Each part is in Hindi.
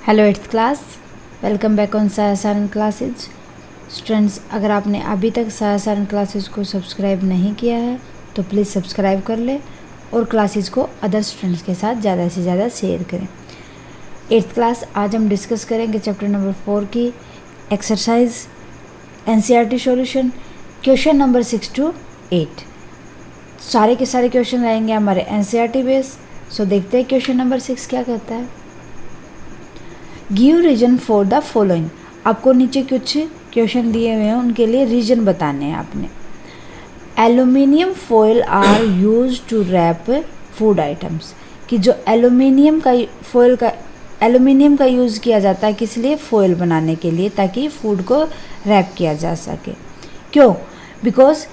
Hello 8th class, welcome back on Saran classes. Students, अगर आपने अभी तक सारण क्लासेज को सब्सक्राइब नहीं किया है तो प्लीज़ सब्सक्राइब कर ले और क्लासेज को अदर स्टूडेंट्स के साथ ज़्यादा से ज़्यादा शेयर करें। 8th क्लास, आज हम डिस्कस करेंगे चैप्टर नंबर 4 की exercise NCERT solution, question number 6 to 8। सारे के सारे क्वेश्चन रहेंगे हमारे NCERT बेस। सो देखते हैं क्वेश्चन नंबर 6 क्या कहता है। Give reason for the following. आपको नीचे कुछ क्वेश्चन दिए हुए हैं, उनके लिए रीजन बताने हैं आपने। Aluminium foil are use to wrap food items, कि जो एल्यूमिनियम का यूज़ किया जाता है किस लिए? फॉयल बनाने के लिए, ताकि फूड को रैप किया जा सके। क्यों? Because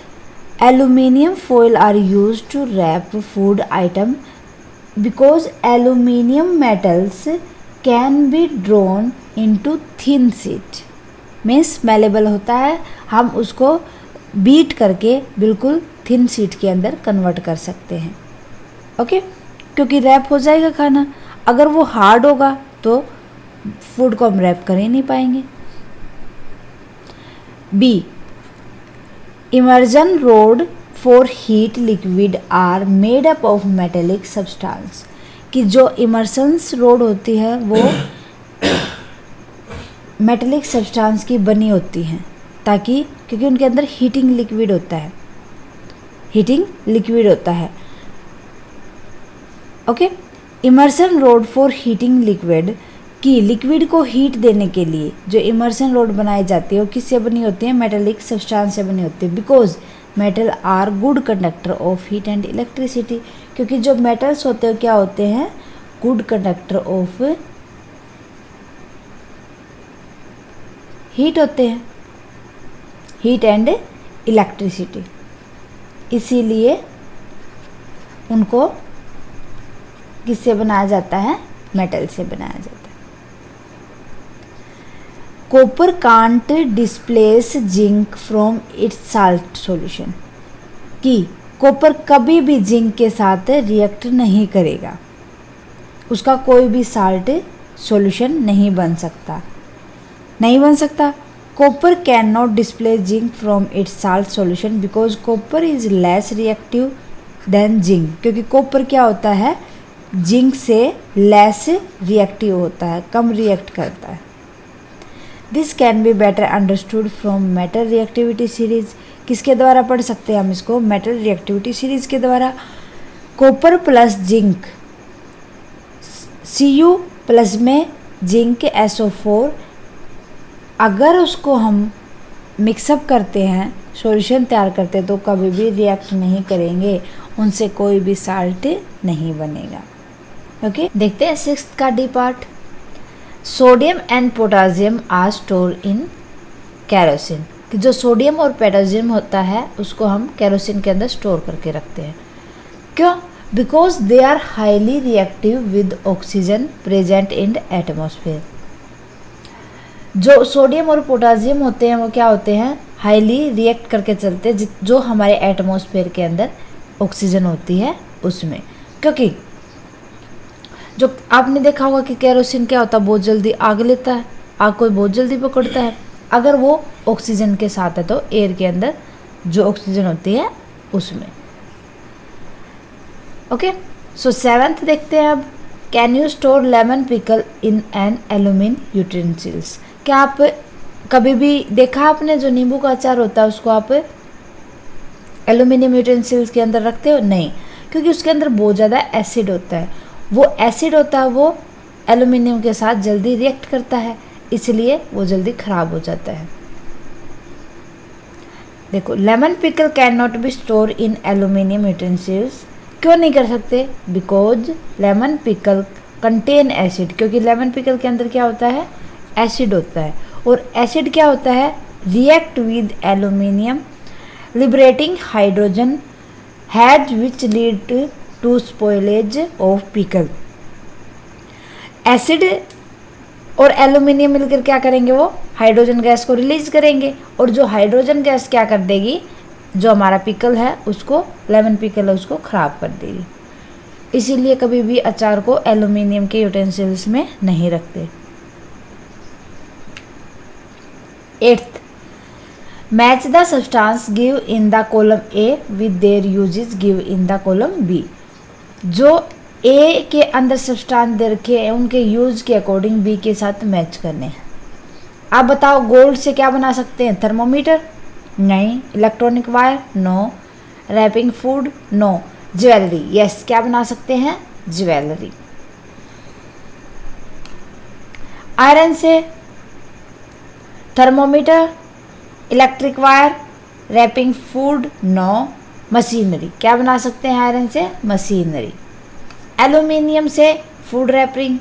aluminium foil are use to wrap food item because aluminium metals can be drawn into thin sheet. Means malleable होता है, हम उसको बीट करके बिल्कुल थिन शीट के अंदर कन्वर्ट कर सकते हैं। ओके, क्योंकि रैप हो जाएगा खाना। अगर वो हार्ड होगा तो फूड को हम रैप कर ही नहीं पाएंगे। B, immersion rod for heat liquid are made up of metallic substance, कि जो इमर्सन्स रोड होती है वो मेटेलिक सब्सटेंस की बनी होती हैं, ताकि क्योंकि उनके अंदर हीटिंग लिक्विड होता है। Okay, immersion rod for heating liquid, कि लिक्विड को हीट देने के लिए जो इमर्सन रोड बनाई जाती है वो किससे बनी होती है? मेटेलिक सब्सटेंस से बनी होती है। Because metal are good conductor of heat and electricity, क्योंकि जो मेटल्स होते हैं क्या होते हैं? गुड कंडक्टर ऑफ हीट होते हैं, हीट एंड इलेक्ट्रिसिटी। इसीलिए उनको किससे बनाया जाता है? मेटल से बनाया जाता है। Copper can't displace zinc from its salt solution, कि कॉपर कभी भी जिंक के साथ रिएक्ट नहीं करेगा, उसका कोई भी साल्ट सॉल्यूशन नहीं बन सकता। Copper can not displace zinc from its salt solution because copper is less reactive than zinc, क्योंकि कॉपर क्या होता है? जिंक से लेस रिएक्टिव होता है, कम रिएक्ट करता है। This can be better understood from metal reactivity series, किसके द्वारा पढ़ सकते हैं हम इसको? मेटल रिएक्टिविटी सीरीज के द्वारा। Copper plus zinc, Cu plus में जिंक SO4, अगर उसको हम मिक्सअप करते हैं, सॉल्यूशन तैयार करते हैं, तो कभी भी रिएक्ट नहीं करेंगे, उनसे कोई भी साल्ट नहीं बनेगा। ओके, देखते हैं 6th का D part. Sodium and potassium are store in kerosene, कि जो सोडियम और पोटासियम होता है उसको हम केरोसिन के अंदर स्टोर करके रखते हैं। क्यों? Because they are highly reactive with oxygen present in atmosphere. जो सोडियम और पोटासियम होते हैं वो क्या होते हैं? हाईली रिएक्ट करके चलते हैं जो हमारे एटमॉस्फेयर के अंदर ऑक्सीजन होती है उसमें। क्योंकि जो आपने देखा होगा कि केरोसिन क्या होता है? बहुत जल्दी आग लेता है, आग को बहुत जल्दी पकड़ता है। अगर वो ऑक्सीजन के साथ है तो एयर के अंदर जो ऑक्सीजन होती है उसमें। ओके, सो 7th देखते हैं अब। Can you store lemon pickle in an aluminium utensils, क्या आप कभी भी देखा आपने जो नींबू का अचार होता है उसको आप एल्यूमिनियम यूटेंसिल्स के अंदर रखते हो? नहीं, क्योंकि उसके अंदर बहुत ज़्यादा एसिड होता है। वो एसिड होता है वो एल्यूमिनियम के साथ जल्दी रिएक्ट करता है, इसलिए वो जल्दी खराब हो जाता है। देखो, lemon pickle can not be store in aluminium utensils. क्यों नहीं कर सकते? Because lemon pickle contain acid, क्योंकि लेमन पिकल के अंदर क्या होता है? एसिड होता है, और एसिड क्या होता है? React with aluminium liberating hydrogen has which lead to spoilage of pickle. Acid और एल्यूमिनियम मिलकर क्या करेंगे? वो हाइड्रोजन गैस को रिलीज करेंगे, और जो हाइड्रोजन गैस क्या कर देगी? जो हमारा पिकल है उसको, लेमन पिकल है उसको खराब कर देगी। इसीलिए कभी भी अचार को एल्यूमिनियम के यूटेंसिल्स में नहीं रखते। 8th, match the substance give in the column A with their uses give in the column B. जो ए के अंदर सब्सटेंस दे रखे हैं उनके यूज के अकॉर्डिंग बी के साथ मैच करने हैं। आप बताओ गोल्ड से क्या बना सकते हैं? थर्मोमीटर? नहीं। Electronic wire? No. Wrapping food? No. Jewellery? Yes, क्या बना सकते हैं? ज्वेलरी। आयरन से? Thermometer, electric wire, wrapping food? No. Machinery? क्या बना सकते हैं आयरन से? मशीनरी। एल्यूमिनियम से? फूड रैपिंग,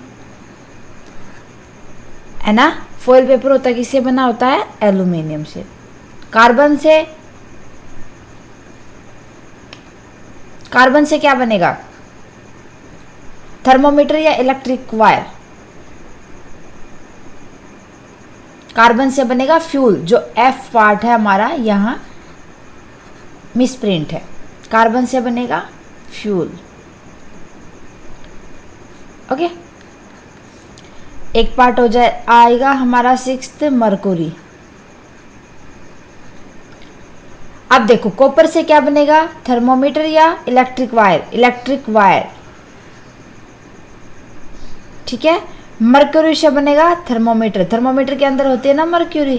है ना, फॉइल पेपर होता है, किससे बना होता है? एल्यूमिनियम से। कार्बन से? कार्बन से क्या बनेगा? थर्मोमीटर या इलेक्ट्रिक वायर? कार्बन से बनेगा फ्यूल। जो एफ पार्ट है हमारा यहाँ मिसप्रिंट है, कार्बन से बनेगा फ्यूल। ओके, एक पार्ट हो जाए आएगा हमारा 6th, मरकुरी। अब देखो कॉपर से क्या बनेगा? थर्मोमीटर या इलेक्ट्रिक वायर? इलेक्ट्रिक वायर, ठीक है। मर्क्यूरी से बनेगा थर्मोमीटर। थर्मोमीटर के अंदर होती है ना मर्क्यूरी।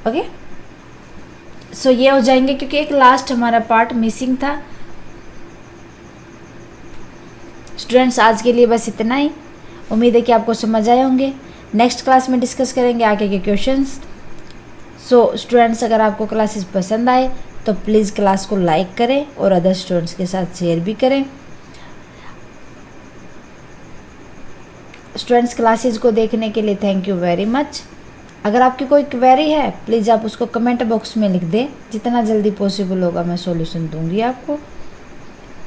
ओके, सो ये हो जाएंगे क्योंकि एक लास्ट हमारा पार्ट मिसिंग था। स्टूडेंट्स आज के लिए बस इतना ही। उम्मीद है कि आपको समझ आए होंगे। नेक्स्ट क्लास में डिस्कस करेंगे आगे के क्वेश्चंस। सो स्टूडेंट्स, अगर आपको क्लासेस पसंद आए तो प्लीज़ क्लास को लाइक करें और अदर स्टूडेंट्स के साथ शेयर भी करें। स्टूडेंट्स, क्लासेस को देखने के लिए थैंक यू वेरी मच। अगर आपकी कोई क्वेरी है प्लीज़ आप उसको कमेंट बॉक्स में लिख दें। जितना जल्दी पॉसिबल होगा मैं सॉल्यूशन दूंगी आपको।